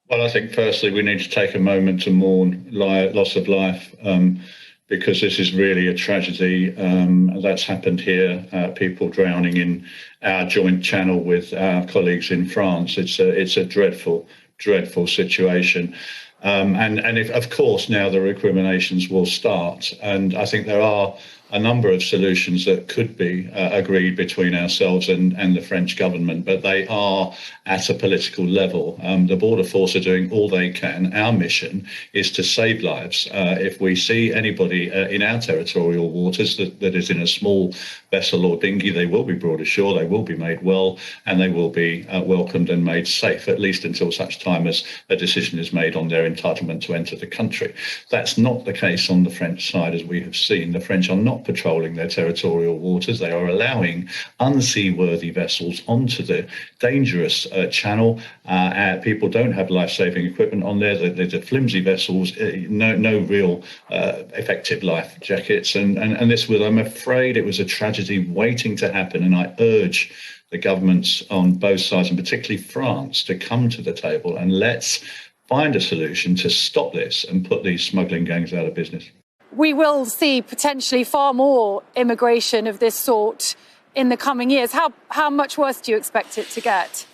Well, I think firstly we need to take a moment to mourn loss of life, because this is really a tragedy that's happened here. People drowning in our joint channel with our colleagues in France. It's a dreadful situation. And if, of course, now the recriminations will start. And I think there are a number of solutions that could be agreed between ourselves and the French government, but they are at a political level. The border force are doing all they can. Our mission is to save lives. If we see anybody in our territorial waters that is in a small vessel or dinghy, they will be brought ashore, they will be made well, and they will be welcomed and made safe, at least until such time as a decision is made on their entitlement to enter the country. That's not the case on the French side, as we have seen. The French are not patrolling their territorial waters. They are allowing unseaworthy vessels onto the dangerous channel. People don't have life-saving equipment on there. They're flimsy vessels, no real effective life jackets. And this was, I'm afraid, it was a tragedy waiting to happen. And I urge the governments on both sides, and particularly France, to come to the table and let's find a solution to stop this and put these smuggling gangs out of business. We will see potentially far more immigration of this sort in the coming years. How much worse do you expect it to get?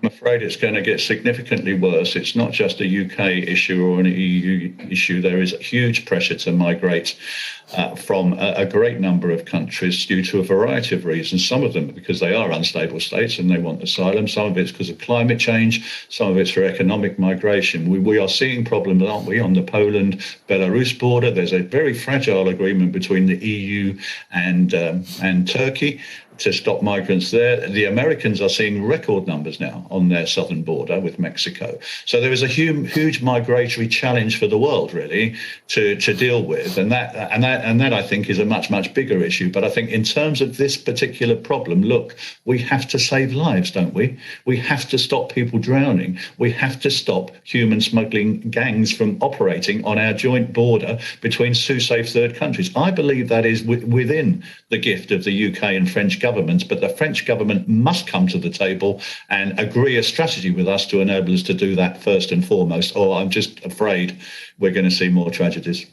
I'm afraid it's going to get significantly worse. It's not just a UK issue or an EU issue. There is huge pressure to migrate from a great number of countries due to a variety of reasons. Some of them because they are unstable states and they want asylum. Some of it's because of climate change. Some of it's for economic migration. We are seeing problems, aren't we, on the Poland-Belarus border. There's a very fragile agreement between the EU and Turkey to stop migrants there. The Americans are seeing record numbers now on their southern border with Mexico. So there is a huge migratory challenge for the world, really, to deal with, and that I think is a much bigger issue. But I think in terms of this particular problem, look, we have to save lives, don't we? We have to stop people drowning. We have to stop human smuggling gangs from operating on our joint border between two safe third countries. I believe that is within the gift of the UK and French governments, but the French government must come to the table and agree a strategy with us to enable us to do that first and foremost, or I'm just afraid we're going to see more tragedies.